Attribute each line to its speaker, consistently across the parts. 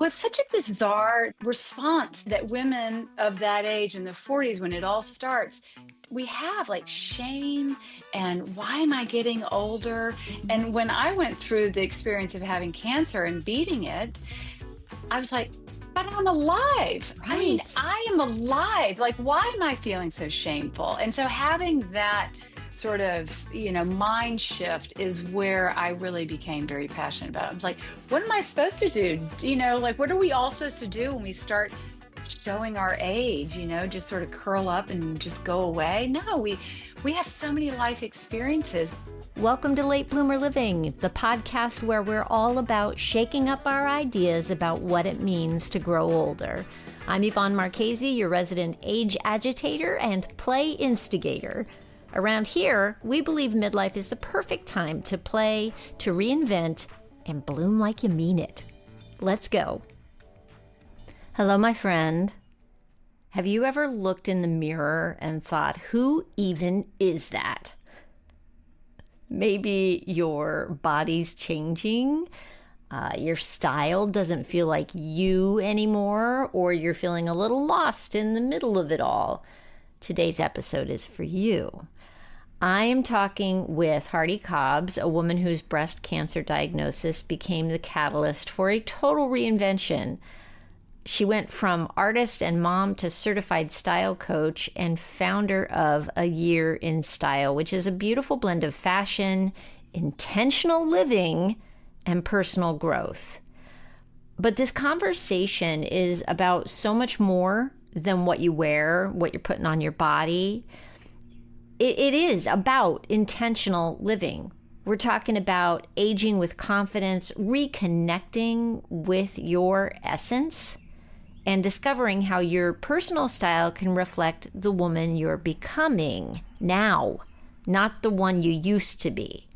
Speaker 1: Well, it's such a bizarre response that women of that age in the 40s, when it all starts, we have like shame and why am I getting older? And when I went through the experience of having cancer and beating it, I was like, but I'm alive. I mean,
Speaker 2: Right.
Speaker 1: I am alive. Like, why am I feeling so shameful? And so having that sort of, mind shift is where I really became very passionate about it. I was like, what am I supposed to do? Like, what are we all supposed to do when we start showing our age, just sort of curl up and just go away? No, we have so many life experiences.
Speaker 2: Welcome to Late Bloomer Living, the podcast where we're all about shaking up our ideas about what it means to grow older. I'm Yvonne Marchese, your resident age agitator and play instigator. Around here, we believe midlife is the perfect time to play, to reinvent, and bloom like you mean it. Let's go. Hello, my friend. Have you ever looked in the mirror and thought, who even is that? Maybe your body's changing, your style doesn't feel like you anymore, or you're feeling a little lost in the middle of it all. Today's episode is for you. I am talking with Hardie Cobbs, a woman whose breast cancer diagnosis became the catalyst for a total reinvention. She went from artist and mom to certified style coach and founder of A Year in Style, which is a beautiful blend of fashion, intentional living, and personal growth. But this conversation is about so much more than what you wear, what you're putting on your body. It is about intentional living. We're talking about aging with confidence, reconnecting with your essence, and discovering how your personal style can reflect the woman you're becoming now, not the one you used to be.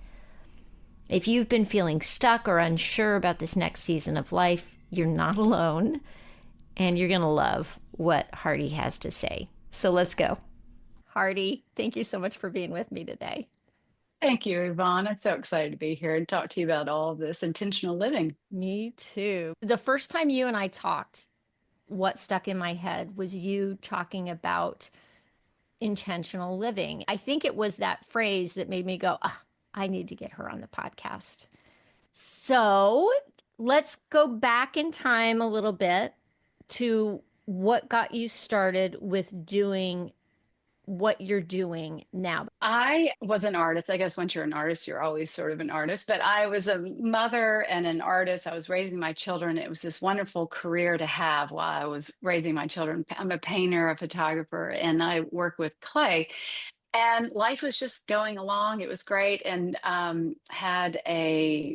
Speaker 2: If you've been feeling stuck or unsure about this next season of life, you're not alone, and you're going to love what Hardie has to say. So let's go. Hardie, thank you so much for being with me today.
Speaker 1: Thank you, Yvonne. I'm so excited to be here and talk to you about all of this intentional living.
Speaker 2: Me too. The first time you and I talked, what stuck in my head was you talking about intentional living. I think it was that phrase that made me go, I need to get her on the podcast. So let's go back in time a little bit to what got you started with doing what you're doing now.
Speaker 1: I was an artist. I guess once you're an artist, you're always sort of an artist. But I was a mother and an artist. I was raising my children. It was this wonderful career to have while I was raising my children. I'm a painter, a photographer, and I work with clay. And life was just going along. It was great, and had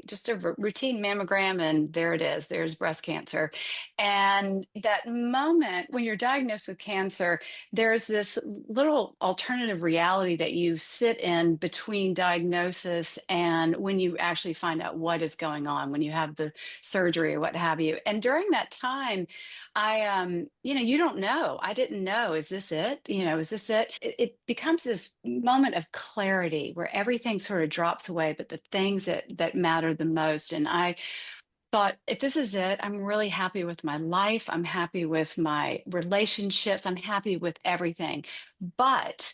Speaker 1: just a routine mammogram, and there it is. There's breast cancer. And that moment when you're diagnosed with cancer, there's this little alternative reality that you sit in between diagnosis and when you actually find out what is going on, when you have the surgery or what have you. And during that time, you don't know. I didn't know, is this it? Is this it? It becomes this moment of clarity where everything sort of drops away, but the things that matter the most. And I thought, if this is it, I'm really happy with my life. I'm happy with my relationships. I'm happy with everything. But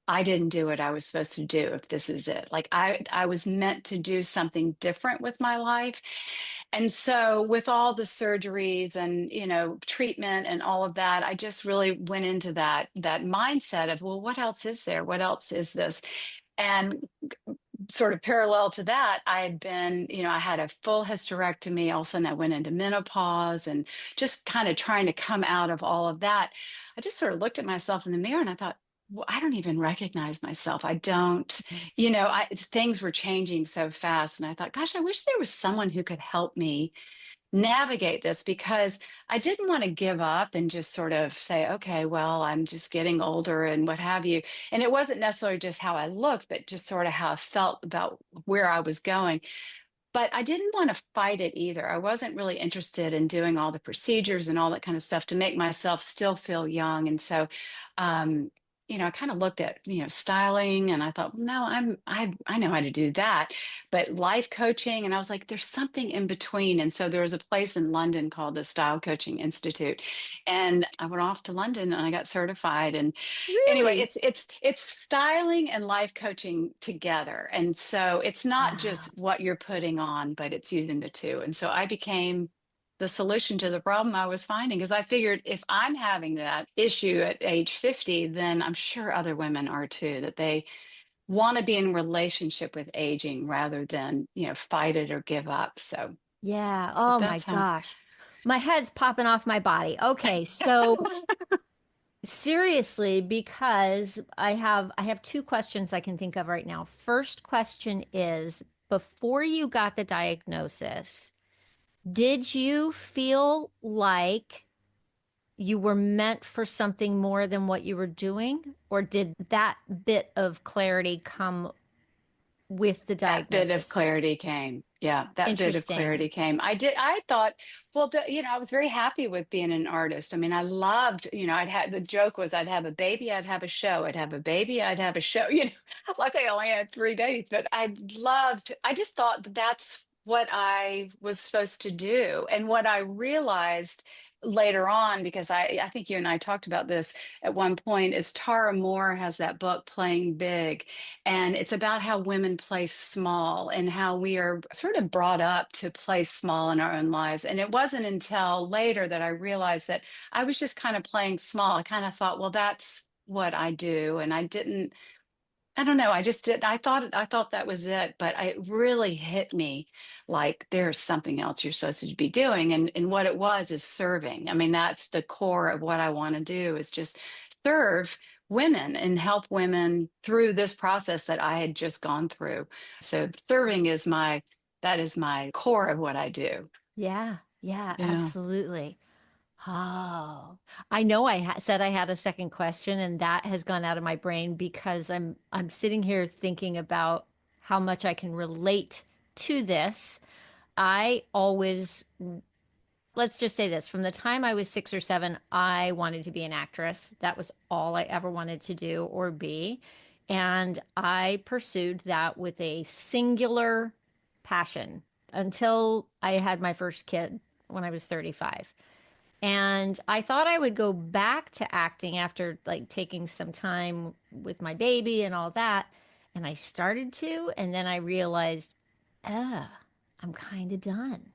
Speaker 1: I didn't do what I was supposed to do if this is it. Like I was meant to do something different with my life. And so with all the surgeries and, treatment and all of that, I just really went into that mindset of, well, what else is there? What else is this? And sort of parallel to that, I had been, I had a full hysterectomy. All of a sudden I went into menopause and just kind of trying to come out of all of that. I just sort of looked at myself in the mirror and I thought, well, I don't even recognize myself. I don't, things were changing so fast. And I thought, gosh, I wish there was someone who could help me navigate this because I didn't want to give up and just sort of say, okay, well, I'm just getting older and what have you. And it wasn't necessarily just how I looked, but just sort of how I felt about where I was going. But I didn't want to fight it either. I wasn't really interested in doing all the procedures and all that kind of stuff to make myself still feel young. And so, um, I kind of looked at, styling and I thought, no, I know how to do that. But life coaching, and I was like, there's something in between. And so there was a place in London called the Style Coaching Institute. And I went off to London and I got certified. And anyway,
Speaker 2: Really?
Speaker 1: it's styling and life coaching together. And so it's not just
Speaker 2: Wow.
Speaker 1: what you're putting on, but it's using the two. And so I became the solution to the problem I was finding because I figured if I'm having that issue at age 50, then I'm sure other women are too, that they want to be in relationship with aging rather than, fight it or give up.
Speaker 2: Yeah.
Speaker 1: So
Speaker 2: Oh my
Speaker 1: that's how.
Speaker 2: gosh. My head's popping off my body. Okay, so seriously, because I have two questions I can think of right now. First question is, before you got the diagnosis, did you feel like you were meant for something more than what you were doing? Or did that bit of clarity come with the
Speaker 1: That bit of
Speaker 2: diagnosis?
Speaker 1: clarity came. Yeah, that bit of
Speaker 2: Interesting.
Speaker 1: clarity came. I thought, well, I was very happy with being an artist. I mean, I loved, the joke was I'd have a baby, I'd have a show. I'd have a baby, I'd have a show. Luckily I only had three babies, but I just thought that that's what I was supposed to do. And what I realized later on, because I think you and I talked about this at one point, is Tara Moore has that book, Playing Big. And it's about how women play small and how we are sort of brought up to play small in our own lives. And it wasn't until later that I realized that I was just kind of playing small. I kind of thought, well, that's what I do. And I don't know. I just did. I thought that was it, but it really hit me like there's something else you're supposed to be doing. And what it was is serving. I mean, that's the core of what I want to do is just serve women and help women through this process that I had just gone through. So serving that is my core of what I do.
Speaker 2: Yeah, yeah,
Speaker 1: Yeah.
Speaker 2: absolutely. Oh, I know said I had a second question and that has gone out of my brain because I'm sitting here thinking about how much I can relate to this. I always, let's just say this, from the time I was 6 or 7, I wanted to be an actress. That was all I ever wanted to do or be. And I pursued that with a singular passion until I had my first kid when I was 35. And I thought I would go back to acting after like taking some time with my baby and all that. And I started to, and then I realized, oh, I'm kind of done.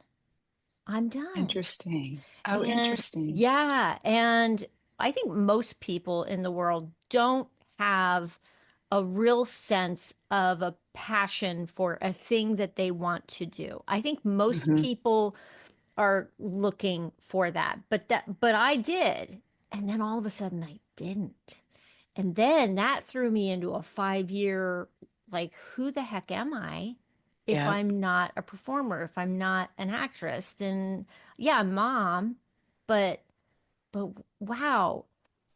Speaker 2: I'm done.
Speaker 1: Interesting. Oh,
Speaker 2: And
Speaker 1: interesting.
Speaker 2: yeah, and I think most people in the world don't have a real sense of a passion for a thing that they want to do. I think most
Speaker 1: Hmm.
Speaker 2: people are looking for that. But I did. And then all of a sudden I didn't. And then that threw me into a 5 year, like, who the heck am I if
Speaker 1: Yeah.
Speaker 2: I'm not a performer, if I'm not an actress? Then yeah, I'm mom, but but wow.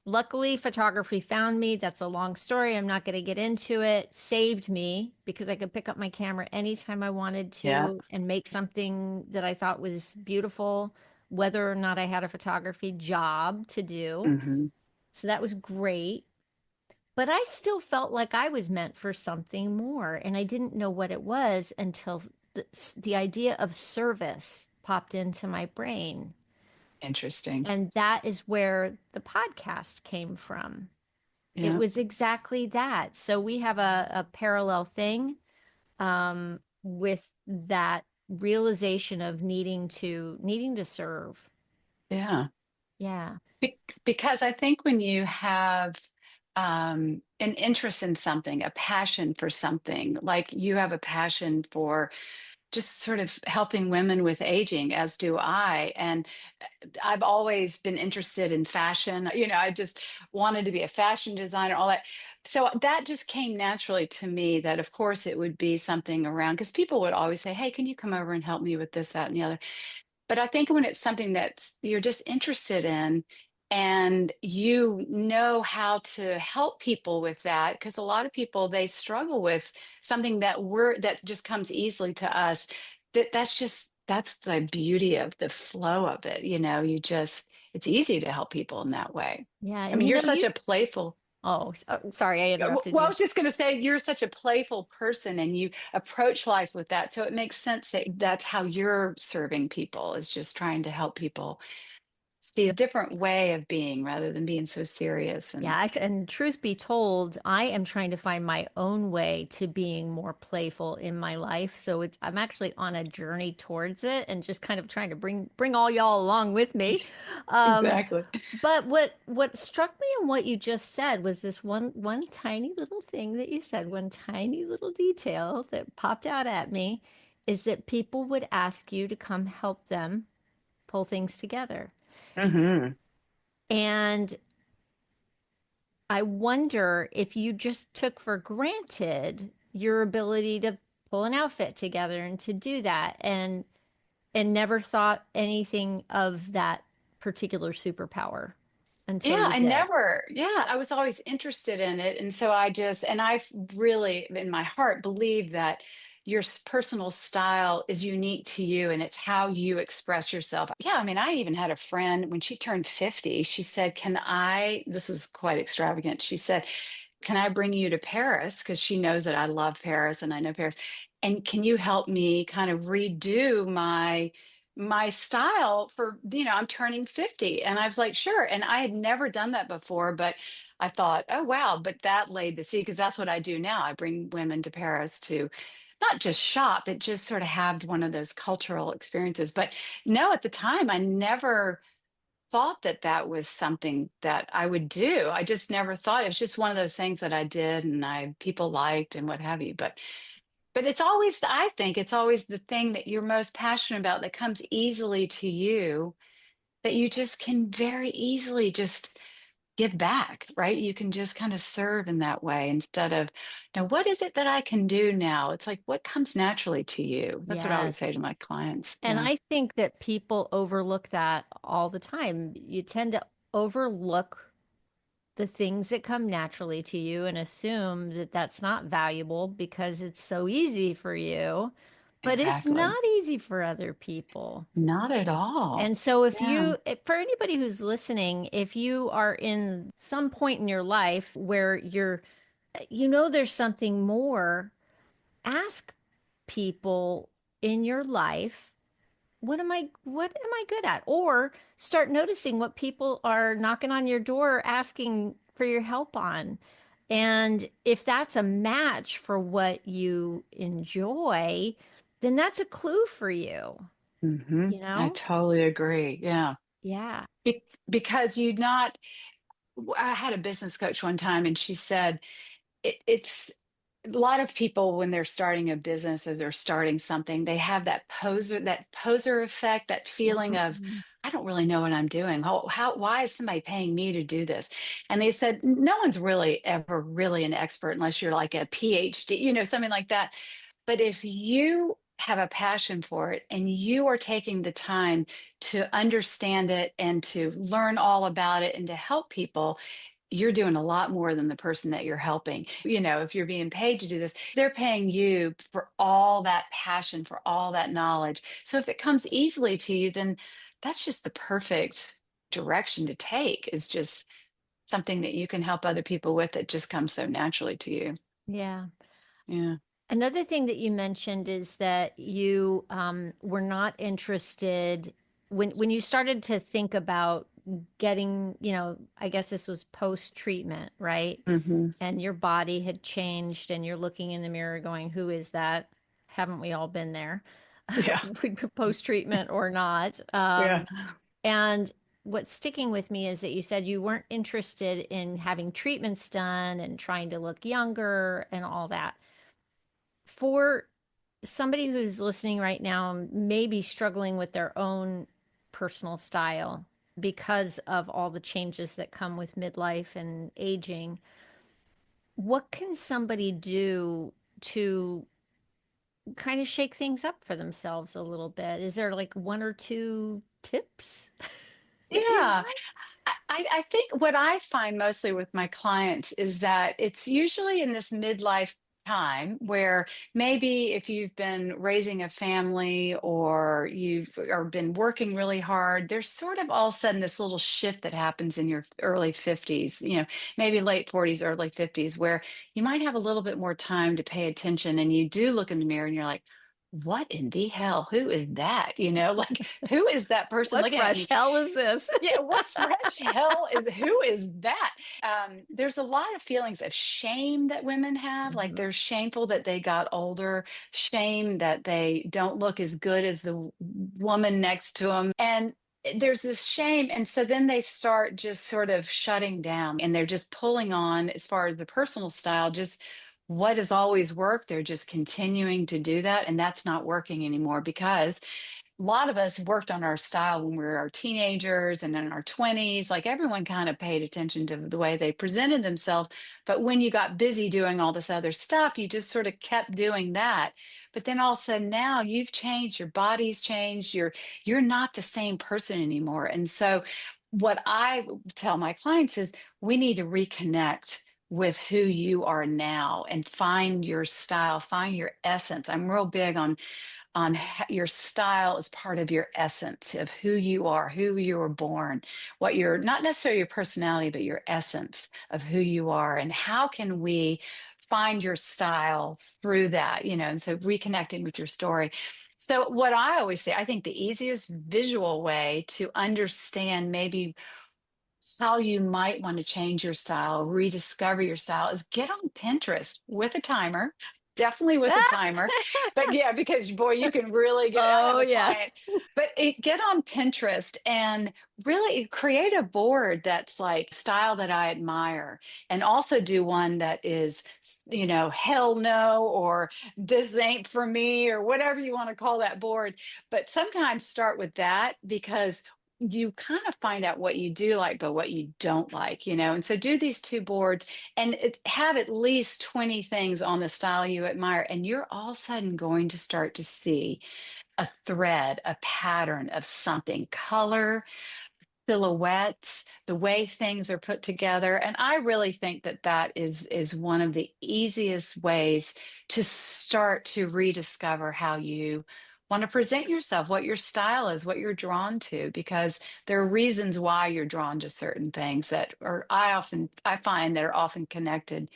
Speaker 2: Luckily, photography found me. That's a long story. I'm not going to get into it. Saved me because I could pick up my camera anytime I wanted
Speaker 1: Yeah.
Speaker 2: to and make something that I thought was beautiful, whether or not I had a photography job to do.
Speaker 1: Hmm.
Speaker 2: So that was great. But I still felt like I was meant for something more. And I didn't know what it was until the idea of service popped into my brain.
Speaker 1: Interesting.
Speaker 2: And that is where the podcast came from. It
Speaker 1: Yeah.
Speaker 2: was exactly that. So we have a parallel thing with that realization of needing to serve.
Speaker 1: Yeah.
Speaker 2: Yeah.
Speaker 1: Because I think when you have an interest in something, a passion for something, like you have a passion for just sort of helping women with aging, as do I. And I've always been interested in fashion. I just wanted to be a fashion designer, all that. So that just came naturally to me that, of course, it would be something around because people would always say, hey, can you come over and help me with this, that, and the other? But I think when it's something that you're just interested in and you know how to help people with that, because a lot of people they struggle with something that just comes easily to us. That's the beauty of the flow of it. It's easy to help people in that way.
Speaker 2: Yeah.
Speaker 1: I
Speaker 2: And
Speaker 1: mean,
Speaker 2: you
Speaker 1: you're
Speaker 2: know,
Speaker 1: such a playful.
Speaker 2: Oh, sorry, I interrupted
Speaker 1: Well, I
Speaker 2: you.
Speaker 1: was just going to say you're such a playful person and you approach life with that. So it makes sense that that's how you're serving people, is just trying to help people see a different way of being rather than being so serious. And
Speaker 2: Yeah, and truth be told, I am trying to find my own way to being more playful in my life. So I'm actually on a journey towards it and just kind of trying to bring all y'all along with me. Um,
Speaker 1: exactly.
Speaker 2: but what struck me in what you just said was this one tiny little thing that you said, one tiny little detail that popped out at me, is that people would ask you to come help them pull things together.
Speaker 1: Hmm.
Speaker 2: And I wonder if you just took for granted your ability to pull an outfit together and to do that and never thought anything of that particular superpower until
Speaker 1: Yeah,
Speaker 2: you did.
Speaker 1: I was always interested in it. And so I really, in my heart, believe that your personal style is unique to you and it's how you express yourself. Yeah, I mean, I even had a friend when she turned 50, she said, this was quite extravagant. She said, can I bring you to Paris? Because she knows that I love Paris and I know Paris. And can you help me kind of redo my style for, I'm turning 50. And I was like, sure. And I had never done that before, but I thought, oh wow, but that laid the seed because that's what I do now. I bring women to Paris to not just shop, but just sort of have one of those cultural experiences. But no, at the time, I never thought that that was something that I would do. I just never thought it was just one of those things that I did and I people liked and what have you. But it's always, I think it's always the thing that you're most passionate about that comes easily to you that you just can very easily just give back, right? You can just kind of serve in that way instead of, now, what is it that I can do now? It's like, what comes naturally to you? That's what I always say
Speaker 2: Yes.
Speaker 1: to my clients.
Speaker 2: And
Speaker 1: Yeah,
Speaker 2: I think that people overlook that all the time. You tend to overlook the things that come naturally to you and assume that that's not valuable because it's so easy for you, but it's
Speaker 1: exactly.
Speaker 2: not easy for other people.
Speaker 1: Not at all.
Speaker 2: And so
Speaker 1: Yeah.
Speaker 2: for anybody who's listening, if you are in some point in your life where there's something more, ask people in your life, what am I good at? Or start noticing what people are knocking on your door asking for your help on. And if that's a match for what you enjoy, then that's a clue for you,
Speaker 1: Hmm.
Speaker 2: you
Speaker 1: I
Speaker 2: know?
Speaker 1: totally agree. Yeah.
Speaker 2: Yeah.
Speaker 1: Because I had a business coach one time and she said, it's a lot of people when they're starting a business or they're starting something, they have that poser effect, that feeling of,
Speaker 2: Mhm.
Speaker 1: I don't really know what I'm doing. Why is somebody paying me to do this? And they said, no one's really ever really an expert unless you're like a PhD, something like that. But if you have a passion for it and you are taking the time to understand it and to learn all about it and to help people, you're doing a lot more than the person that you're helping. If you're being paid to do this, they're paying you for all that passion, for all that knowledge. So if it comes easily to you, then that's just the perfect direction to take. Is just something that you can help other people with that just comes so naturally to you.
Speaker 2: Yeah.
Speaker 1: Yeah.
Speaker 2: Another thing that you mentioned is that you were not interested when you started to think about getting, I guess this was post-treatment, right?
Speaker 1: Hmm.
Speaker 2: And your body had changed and you're looking in the mirror going, who is that? Haven't we all been there?
Speaker 1: Yeah.
Speaker 2: Post-treatment or not?
Speaker 1: Yeah.
Speaker 2: And what's sticking with me is that you said you weren't interested in having treatments done and trying to look younger and all that. For somebody who's listening right now, maybe struggling with their own personal style because of all the changes that come with midlife and aging, what can somebody do to kind of shake things up for themselves a little bit? Is there like one or two tips that you
Speaker 1: Yeah.
Speaker 2: have?
Speaker 1: I think what I find mostly with my clients is that it's usually in this midlife time where maybe if you've been raising a family or you've or been working really hard, there's sort of all of a sudden this little shift that happens in your early 50s, maybe late 40s, early 50s, where you might have a little bit more time to pay attention and you do look in the mirror and you're like, what in the hell? Who is that? Like, who is that person
Speaker 2: What
Speaker 1: looking at
Speaker 2: fresh
Speaker 1: me?
Speaker 2: hell is this?
Speaker 1: Yeah, what fresh hell is who is that? There's a lot of feelings of shame that women have. Like
Speaker 2: Mhm.
Speaker 1: they're shameful that they got older, shame that they don't look as good as the woman next to them. And there's this shame. And so then they start just sort of shutting down and they're just pulling on, as far as the personal style, just what has always worked. They're just continuing to do that. And that's not working anymore because a lot of us worked on our style when we were our teenagers and in our 20s. Like everyone kind of paid attention to the way they presented themselves. But when you got busy doing all this other stuff, you just sort of kept doing that. But then all of a sudden now you've changed, your body's changed, you're not the same person anymore. And so what I tell my clients is we need to reconnect with who you are now and find your style, find your essence. I'm real big on your style is part of your essence of who you are, who you were born, what your not necessarily your personality, but your essence of who you are. And how can we find your style through that, and so reconnecting with your story. So, what I always say, I think the easiest visual way to understand maybe how you might want to change your style, rediscover your style is get on Pinterest with a timer. Definitely with a timer. But yeah, because boy, you can really get, I have
Speaker 2: Oh,
Speaker 1: a
Speaker 2: yeah.
Speaker 1: client, but get on Pinterest and really create a board that's like style that I admire and also do one that is, hell no, or this ain't for me, or whatever you want to call that board. But sometimes start with that because you kind of find out what you do like, but what you don't like, And so do these two boards and have at least 20 things on the style you admire. And you're all of a sudden going to start to see a thread, a pattern of something, color, silhouettes, the way things are put together. And I really think that that is one of the easiest ways to start to rediscover how you want to present yourself, what your style is, what you're drawn to, because there are reasons why you're drawn to certain things that are I find that are often connected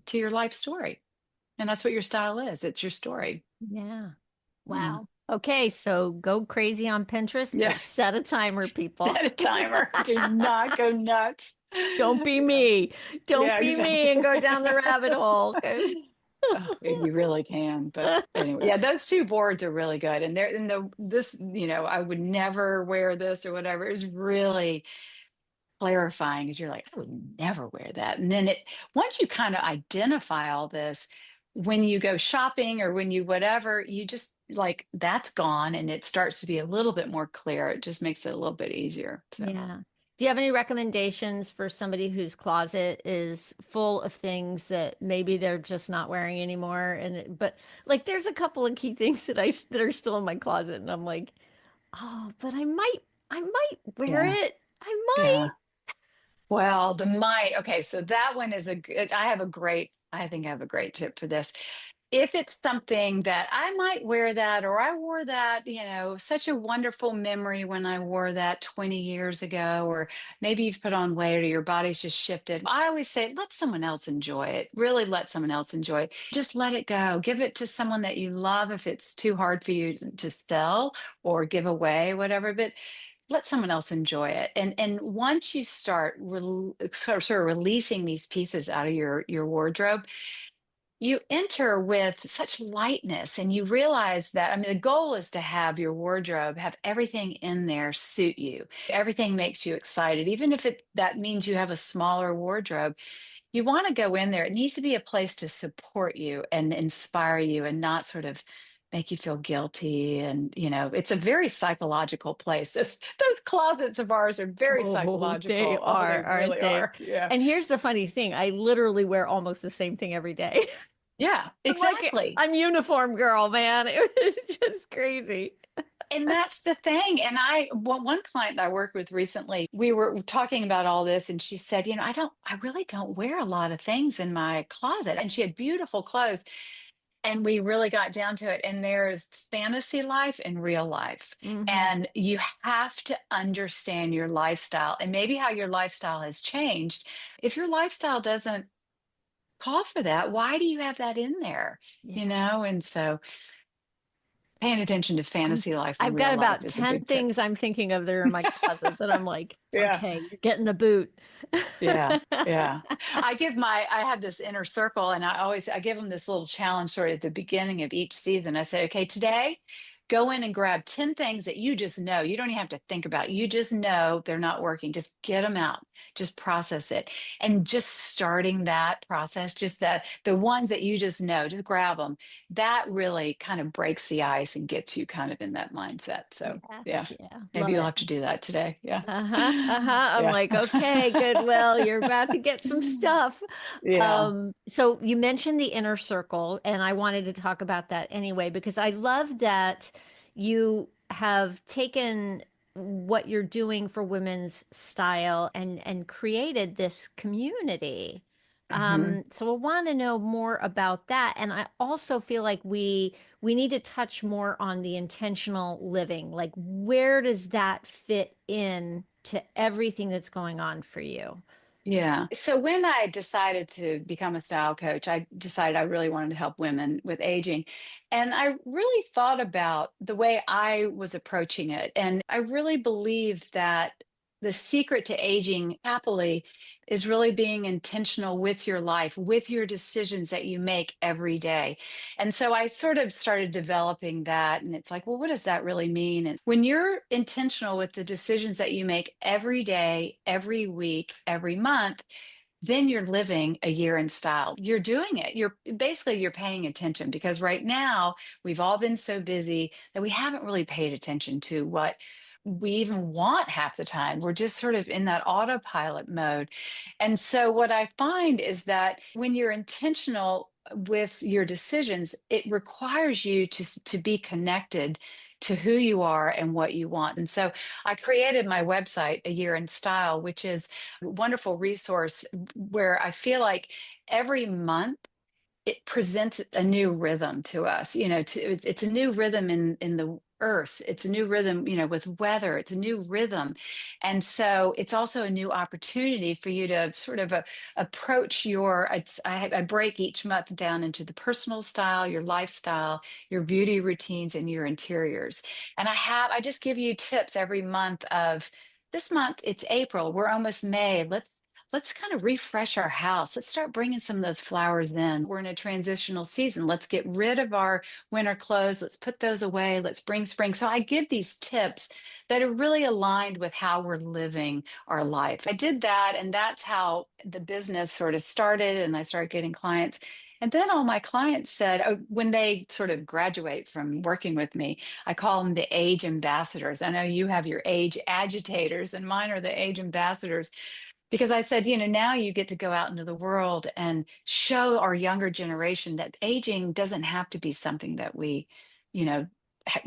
Speaker 1: to your life story. And that's what your style is. It's your story.
Speaker 2: Yeah.
Speaker 1: Mm.
Speaker 2: Wow. Okay, so go crazy on Pinterest,
Speaker 1: Yeah.
Speaker 2: but set a timer, people.
Speaker 1: Set a timer. Do not go nuts.
Speaker 2: Don't be
Speaker 1: Yeah.
Speaker 2: me. Don't
Speaker 1: Yeah,
Speaker 2: be me
Speaker 1: exactly.
Speaker 2: and go down the rabbit hole. 'Cause
Speaker 1: Oh, you really can. But anyway, yeah, those two boards are really good. And they're in the this, I would never wear this or whatever is really clarifying because you're like, I would never wear that. And then once you kind of identify all this, when you go shopping or when you whatever, you just like that's gone and it starts to be a little bit more clear. It just makes it a little bit easier. So
Speaker 2: Yeah. Do you have any recommendations for somebody whose closet is full of things that maybe they're just not wearing anymore? But like, there's a couple of key things that are still in my closet, and I'm like, oh, but I might wear
Speaker 1: yeah,
Speaker 2: it. I
Speaker 1: yeah.
Speaker 2: might.
Speaker 1: Well, the might. Okay, so that one is a good. I think I have a great tip for this. If it's something that I might wear that, or I wore that, such a wonderful memory when I wore that 20 years ago, or maybe you've put on weight or your body's just shifted. I always say, let someone else enjoy it. Really let someone else enjoy it. Just let it go. Give it to someone that you love if it's too hard for you to sell or give away, whatever. But let someone else enjoy it. And once you start sort of releasing these pieces out of your wardrobe, you enter with such lightness and you realize that, I mean, the goal is to have your wardrobe, have everything in there suit you. Everything makes you excited, even if that means you have a smaller wardrobe. You want to go in there. It needs to be a place to support you and inspire you and not sort of make you feel guilty. And, it's a very psychological place. Those closets of ours are very
Speaker 2: Oh, they
Speaker 1: psychological. Oh, they
Speaker 2: are, aren't
Speaker 1: really
Speaker 2: they?
Speaker 1: are. Yeah.
Speaker 2: And here's the funny thing. I literally wear almost the same thing every day.
Speaker 1: Yeah,
Speaker 2: I'm like,
Speaker 1: exactly.
Speaker 2: I'm uniform girl, man. It was just crazy.
Speaker 1: And that's the thing. And one client that I worked with recently, we were talking about all this, and she said, I really don't wear a lot of things in my closet. And she had beautiful clothes. And we really got down to it. And there's fantasy life and real life.
Speaker 2: Hmm.
Speaker 1: And you have to understand your lifestyle and maybe how your lifestyle has changed. If your lifestyle doesn't call for that, why do you have that in there?
Speaker 2: Yeah.
Speaker 1: And so paying attention to
Speaker 2: I'm
Speaker 1: fantasy life and
Speaker 2: I've
Speaker 1: real
Speaker 2: got
Speaker 1: life
Speaker 2: about
Speaker 1: is a
Speaker 2: 10
Speaker 1: big tip.
Speaker 2: things I'm thinking of that are in my closet that I'm like,
Speaker 1: Yeah.
Speaker 2: okay, you're getting the boot.
Speaker 1: Yeah, yeah. I have this inner circle, and I give them this little challenge sort of at the beginning of each season. I say, okay, today go in and grab 10 things that you just know. You don't even have to think about. You just know they're not working. Just get them out. Just process it. And just starting that process, just the ones that you just know, just grab them. That really kind of breaks the ice and gets you kind of in that mindset. So,
Speaker 2: Yeah,
Speaker 1: yeah.
Speaker 2: yeah,
Speaker 1: Maybe
Speaker 2: love
Speaker 1: you'll
Speaker 2: it.
Speaker 1: have to do that today. Yeah.
Speaker 2: Uh-huh, uh-huh. I'm
Speaker 1: Yeah.
Speaker 2: like, okay, Goodwill, you're about to get some stuff.
Speaker 1: Yeah.
Speaker 2: So you mentioned the inner circle, and I wanted to talk about that anyway, because I love that you have taken what you're doing for women's style and created this community.
Speaker 1: Mhm.
Speaker 2: So I want to know more about that. And I also feel like we need to touch more on the intentional living. Like, where does that fit in to everything that's going on for you?
Speaker 1: Yeah. So when I decided to become a style coach, I decided I really wanted to help women with aging. And I really thought about the way I was approaching it. And I really believe that the secret to aging happily is really being intentional with your life, with your decisions that you make every day. And so I sort of started developing that. And it's like, well, what does that really mean? And when you're intentional with the decisions that you make every day, every week, every month, then you're living a year in style. You're doing it. You're paying attention because right now we've all been so busy that we haven't really paid attention to what we even want half the time. We're just sort of in that autopilot mode. And so what I find is that when you're intentional with your decisions, it requires you to be connected to who you are and what you want. And so I created my website, A Year in Style, which is a wonderful resource where I feel like every month it presents a new rhythm to us. It's a new rhythm in the earth. It's a new rhythm, with weather. It's a new rhythm. And so it's also a new opportunity for you to sort of approach I break each month down into the personal style, your lifestyle, your beauty routines, and your interiors. And I just give you tips every month of this month, it's April. We're almost May. Let's kind of refresh our house. Let's start bringing some of those flowers in. We're in a transitional season. Let's get rid of our winter clothes. Let's put those away. Let's bring spring. So I give these tips that are really aligned with how we're living our life. I did that, and that's how the business sort of started. And I started getting clients. And then all my clients said, oh, when they sort of graduate from working with me, I call them the age ambassadors. I know you have your age agitators, and mine are the age ambassadors because I said, now you get to go out into the world and show our younger generation that aging doesn't have to be something that we, you know,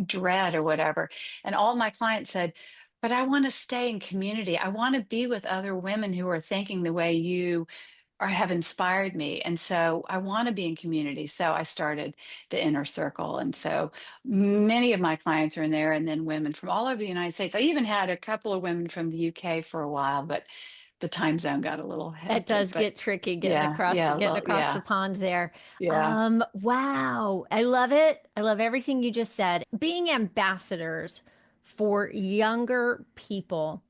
Speaker 1: dread or whatever. And all my clients said, but I want to stay in community. I want to be with other women who are thinking the way you or have inspired me. And so I want to be in community. So I started the inner circle. And so many of my clients are in there, and then women from all over the United States. I even had a couple of women from the UK for a while, but the time zone got a little
Speaker 2: It
Speaker 1: hectic.
Speaker 2: does
Speaker 1: But
Speaker 2: get tricky
Speaker 1: yeah, yeah,
Speaker 2: getting
Speaker 1: well,
Speaker 2: across the
Speaker 1: yeah,
Speaker 2: pond there.
Speaker 1: yeah.
Speaker 2: Wow. I love it. I love everything you just said. Being ambassadors for younger people,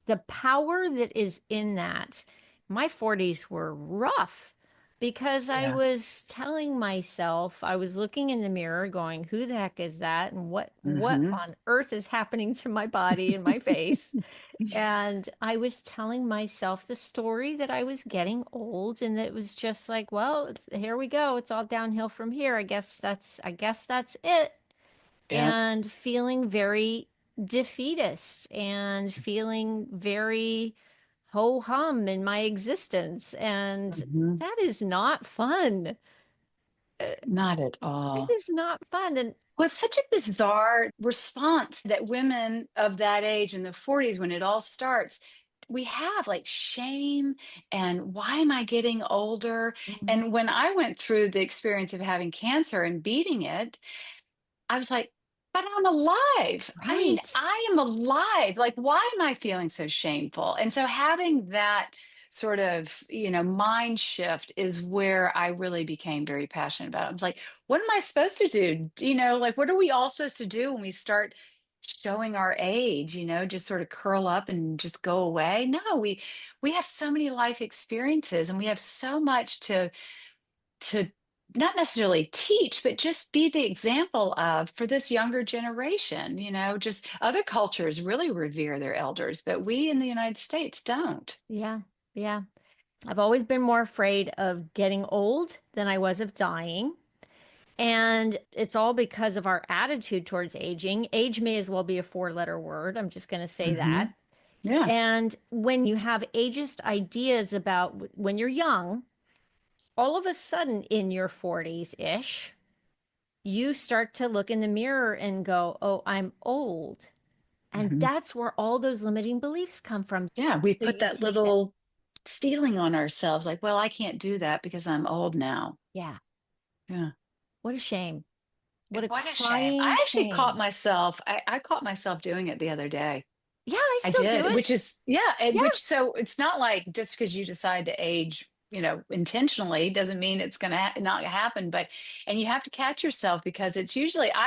Speaker 2: the power that is in that. My 40s were rough because I
Speaker 1: Yeah.
Speaker 2: was telling myself, I was looking in the mirror going, who the heck is that? And what
Speaker 1: Hmm.
Speaker 2: on earth is happening to my body and my face? And I was telling myself the story that I was getting old and that it was just like, well, here we go. It's all downhill from here. I guess that's it.
Speaker 1: Yeah.
Speaker 2: And feeling very defeatist and feeling very ho hum in my existence. And
Speaker 1: Hmm.
Speaker 2: that is not fun.
Speaker 1: Not at
Speaker 2: It
Speaker 1: all.
Speaker 2: is not fun. And
Speaker 1: Well, it's such a bizarre response that women of that age in the 40s, when it all starts, we have like shame and why am I getting older?
Speaker 2: Mhm.
Speaker 1: And when I went through the experience of having cancer and beating it, I was like, but I'm alive. I mean,
Speaker 2: Right.
Speaker 1: I am alive. Like, why am I feeling so shameful? And so having that sort of, mind shift is where I really became very passionate about it. I was like, what am I supposed to do? Like, what are we all supposed to do when we start showing our age, just sort of curl up and just go away? No, we have so many life experiences and we have so much to not necessarily teach, but just be the example of for this younger generation. Just other cultures really revere their elders, but we in the United States don't.
Speaker 2: Yeah. Yeah. I've always been more afraid of getting old than I was of dying. And it's all because of our attitude towards aging. Age may as well be a four-letter word. I'm just going to say
Speaker 1: Hmm.
Speaker 2: that.
Speaker 1: Yeah.
Speaker 2: And when you have ageist ideas about when you're young, all of a sudden in your 40s-ish, you start to look in the mirror and go, "Oh, I'm old." And
Speaker 1: Hmm.
Speaker 2: that's where all those limiting beliefs come from.
Speaker 1: Yeah. We
Speaker 2: So
Speaker 1: put
Speaker 2: you
Speaker 1: that
Speaker 2: take that.
Speaker 1: little stealing on ourselves like, well, I can't do that because I'm old now.
Speaker 2: Yeah.
Speaker 1: Yeah.
Speaker 2: What a shame. What a
Speaker 1: What a shame.
Speaker 2: crying
Speaker 1: I actually caught
Speaker 2: shame.
Speaker 1: myself, I caught myself doing it the other day.
Speaker 2: Yeah, I
Speaker 1: I
Speaker 2: still do
Speaker 1: did,
Speaker 2: it.
Speaker 1: which is, yeah, and
Speaker 2: Yeah.
Speaker 1: which, so it's not like just because you decide to age, intentionally doesn't mean it's going to not happen. But, and you have to catch yourself because I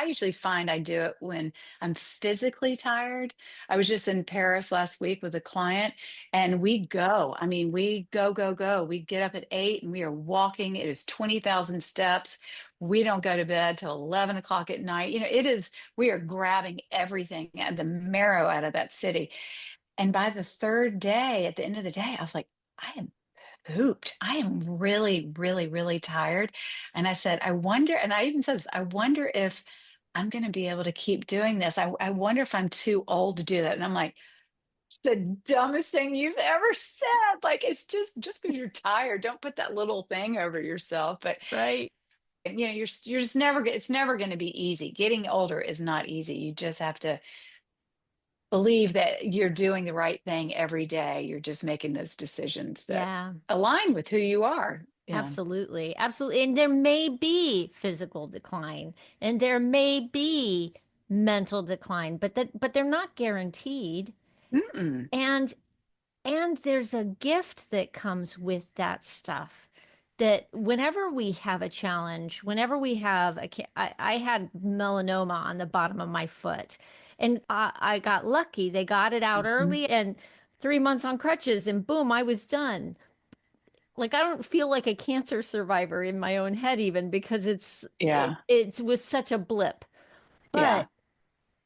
Speaker 1: usually find I do it when I'm physically tired. I was just in Paris last week with a client and I mean, we go, go, go. We get up at 8 and we are walking. It is 20,000 steps. We don't go to bed till 11 o'clock at night. We are grabbing everything and the marrow out of that city. And by the third day, at the end of the day, I was like, I am pooped. I am really, really, really tired. And I said, I wonder, and I even said this, I wonder if I'm going to be able to keep doing this. I wonder if I'm too old to do that. And I'm like, the dumbest thing you've ever said. Like, it's just because you're tired, don't put that little thing over yourself. But
Speaker 2: Right.
Speaker 1: you're just never, it's never going to be easy. Getting older is not easy. You just have to believe that you're doing the right thing every day. You're just making those decisions that
Speaker 2: Yeah,
Speaker 1: align with who you are. Yeah.
Speaker 2: absolutely. Absolutely. And there may be physical decline and there may be mental decline, but they're not guaranteed.
Speaker 1: Mm-mm.
Speaker 2: And And there's a gift that comes with that stuff. That whenever we have a challenge, whenever we have I had melanoma on the bottom of my foot, and I got lucky. They got it out
Speaker 1: Mhm.
Speaker 2: early, and 3 months on crutches, and boom, I was done. Like I don't feel like a cancer survivor in my own head, even because
Speaker 1: Yeah.
Speaker 2: it was such a blip.
Speaker 1: Yeah.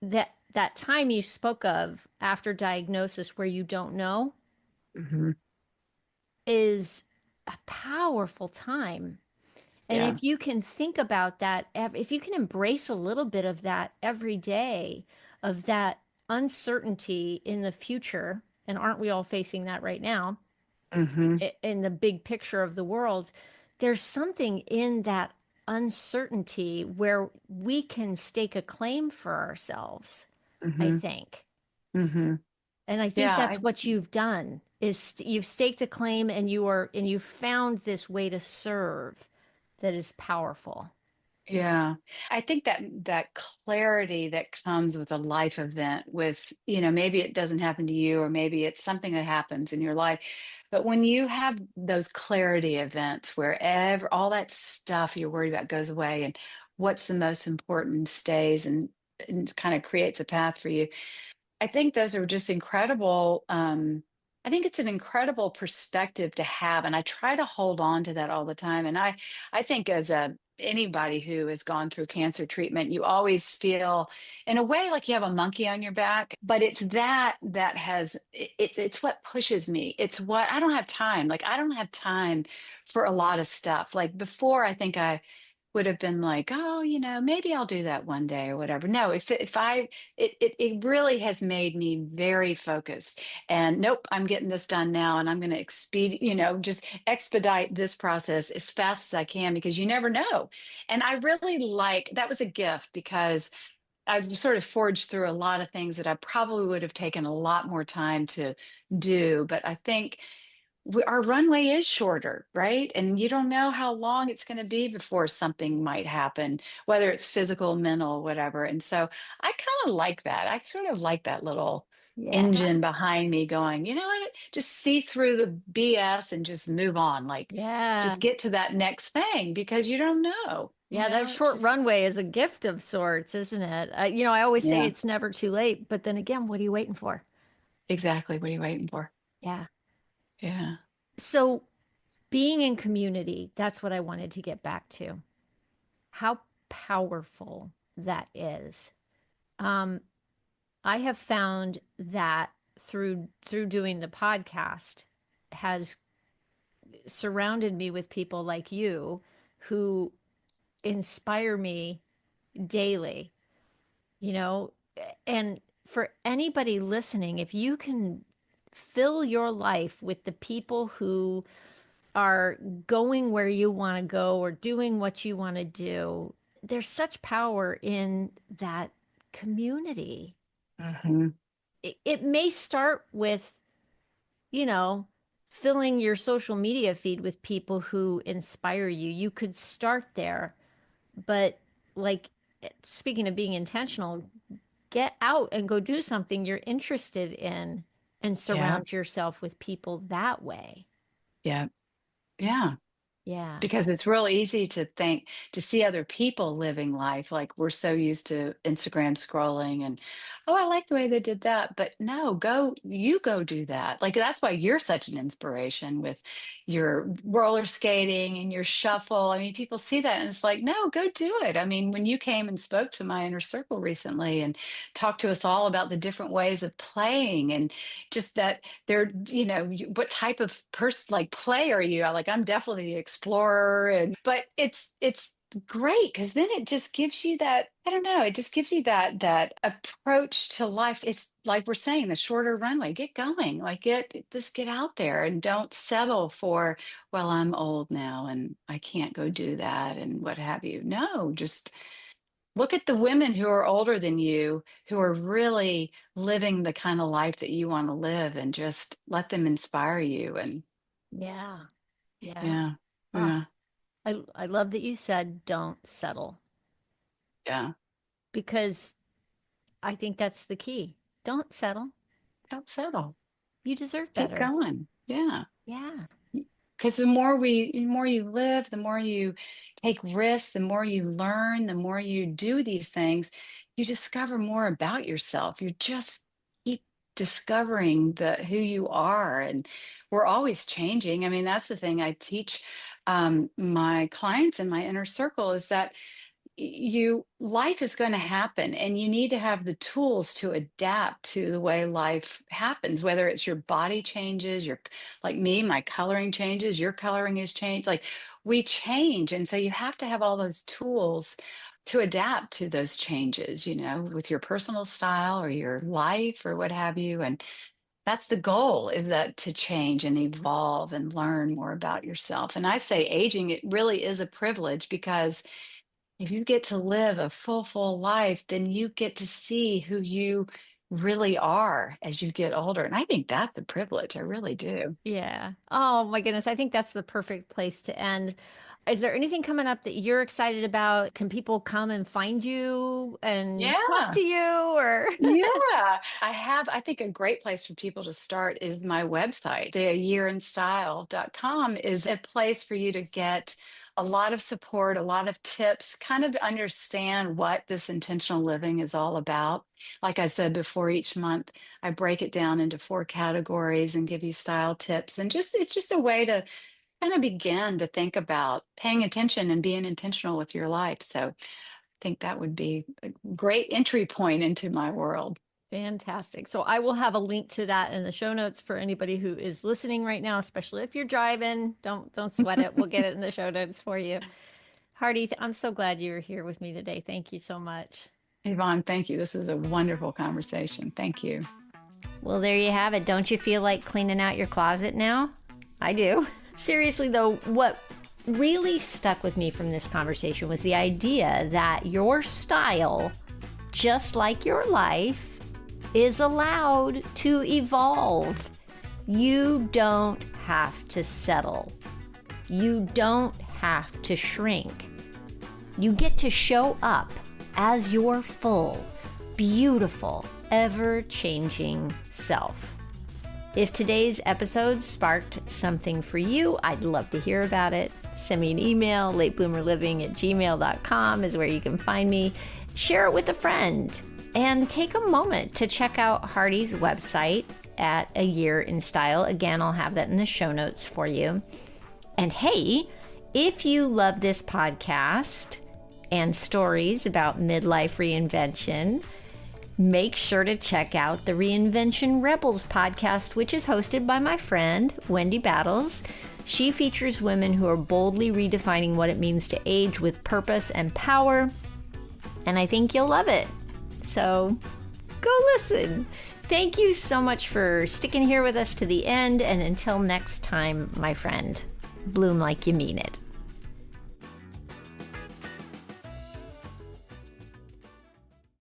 Speaker 2: But that time you spoke of after diagnosis where you don't know
Speaker 1: Hmm.
Speaker 2: is a powerful time. And
Speaker 1: Yeah.
Speaker 2: if you can think about that, if you can embrace a little bit of that every day, of that uncertainty in the future, and aren't we all facing that right now
Speaker 1: Hmm.
Speaker 2: in the big picture of the world, there's something in that uncertainty where we can stake a claim for ourselves, I
Speaker 1: Hmm.
Speaker 2: think.
Speaker 1: Hmm.
Speaker 2: And I think
Speaker 1: Yeah.
Speaker 2: that's what you've done is you've staked a claim and you've found this way to serve that is powerful.
Speaker 1: Yeah. I think that clarity that comes with a life event with, maybe it doesn't happen to you, or maybe it's something that happens in your life. But when you have those clarity events where all that stuff you're worried about goes away and what's the most important stays and kind of creates a path for you, I think those are just incredible. I think it's an incredible perspective to have, and I try to hold on to that all the time. And I think as anybody who has gone through cancer treatment, you always feel, in a way, like you have a monkey on your back. But it's it's what pushes me. It's what I don't have time. Like I don't have time for a lot of stuff. Like before, I think I would have been like, oh, maybe I'll do that one day or whatever. No, it really has made me very focused. And nope, I'm getting this done now, and I'm going to just expedite this process as fast as I can because you never know. And I really like that was a gift because I've sort of forged through a lot of things that I probably would have taken a lot more time to do. But I think our runway is shorter, right? And you don't know how long it's going to be before something might happen, whether it's physical, mental, whatever. And so I kind of like that. I sort of like that little
Speaker 2: Yeah.
Speaker 1: engine behind me going, you know what? Just see through the BS and just move on. Like,
Speaker 2: Yeah.
Speaker 1: just get to that next thing because you don't know,
Speaker 2: Yeah, that
Speaker 1: it
Speaker 2: short
Speaker 1: just,
Speaker 2: runway is a gift of sorts, isn't it? I always say
Speaker 1: yeah,
Speaker 2: it's never too late, but then again, what are you waiting for?
Speaker 1: exactly. What are you waiting for?
Speaker 2: Yeah.
Speaker 1: Yeah.
Speaker 2: So being in community, that's what I wanted to get back to. How powerful that is. Um, I have found that through doing the podcast has surrounded me with people like you who inspire me daily, you know, and for anybody listening, if you can fill your life with the people who are going where you want to go or doing what you want to do, there's such power in that community.
Speaker 1: Hmm.
Speaker 2: It may start with, you know, filling your social media feed with people who inspire you. You could start there, but like speaking of being intentional, get out and go do something you're interested in and
Speaker 1: Yeah.
Speaker 2: surround yourself with people that way.
Speaker 1: Yeah. Yeah.
Speaker 2: Yeah.
Speaker 1: Because it's real easy to see other people living life. Like we're so used to Instagram scrolling and, oh, I like the way they did that. But no, you go do that. Like that's why you're such an inspiration with your roller skating and your shuffle. I mean, people see that and it's like, no, go do it. I mean, when you came and spoke to my inner circle recently and talked to us all about the different ways of playing and just that they're what type of person like play are you? Like I'm definitely the explorer, and but it's great because then it just gives you that, I don't know, it just gives you that approach to life. It's like we're saying, the shorter runway. Get going, like get out there and don't settle for, well, I'm old now and I can't go do that and what have you. No, just look at the women who are older than you, who are really living the kind of life that you want to live, and just let them inspire you. And
Speaker 2: Yeah. Yeah.
Speaker 1: yeah,
Speaker 2: Oh,
Speaker 1: yeah,
Speaker 2: I love that you said don't settle
Speaker 1: yeah.
Speaker 2: because I think that's the key. Don't settle.
Speaker 1: Don't settle.
Speaker 2: You deserve
Speaker 1: Keep
Speaker 2: better.
Speaker 1: going. Yeah.
Speaker 2: Yeah.
Speaker 1: Because the more you live, the more you take risks, the more you learn, the more you do these things, you discover more about yourself. You just keep discovering the who you are, and we're always changing. I mean, that's the thing I teach my clients in my inner circle is that life is going to happen and you need to have the tools to adapt to the way life happens, whether it's your body changes, your, like me, my coloring changes, your coloring is changed, like we change, and so you have to have all those tools to adapt to those changes, with your personal style or your life or what have you. And that's the goal, is that to change and evolve and learn more about yourself. And I say aging, it really is a privilege because if you get to live a full life, then you get to see who you really are as you get older. And I think that's a privilege. I really do.
Speaker 2: Yeah. Oh my goodness. I think that's the perfect place to end. Is there anything coming up that you're excited about? Can people come and find you and talk
Speaker 1: Yeah.
Speaker 2: to you or?
Speaker 1: Yeah, I think a great place for people to start is my website. The yearinstyle.com is a place for you to get a lot of support, a lot of tips, kind of understand what this intentional living is all about. Like I said before, each month I break it down into 4 categories and give you style tips. And it's just a way to kind of begin to think about paying attention and being intentional with your life. So think that would be a great entry point into my world.
Speaker 2: Fantastic. So I will have a link to that in the show notes for anybody who is listening right now, especially if you're driving. Don't sweat it. We'll get it in the show notes for you. Hardie, I'm so glad you were here with me today. Thank you so much.
Speaker 1: Yvonne, thank you. This was a wonderful conversation. Thank you.
Speaker 2: Well, there you have it. Don't you feel like cleaning out your closet now? I do. Seriously, though, what really stuck with me from this conversation was the idea that your style, just like your life, is allowed to evolve. You don't have to settle. You don't have to shrink. You get to show up as your full, beautiful, ever-changing self. If today's episode sparked something for you, I'd love to hear about it. Send me an email, latebloomerliving@gmail.com is where you can find me. Share it with a friend and take a moment to check out Hardie's website at A Year in Style. Again, I'll have that in the show notes for you. And hey, if you love this podcast and stories about midlife reinvention, make sure to check out the Reinvention Rebels podcast, which is hosted by my friend, Wendy Battles. She features women who are boldly redefining what it means to age with purpose and power, and I think you'll love it. So go listen. Thank you so much for sticking here with us to the end, and until next time, my friend, bloom like you mean it.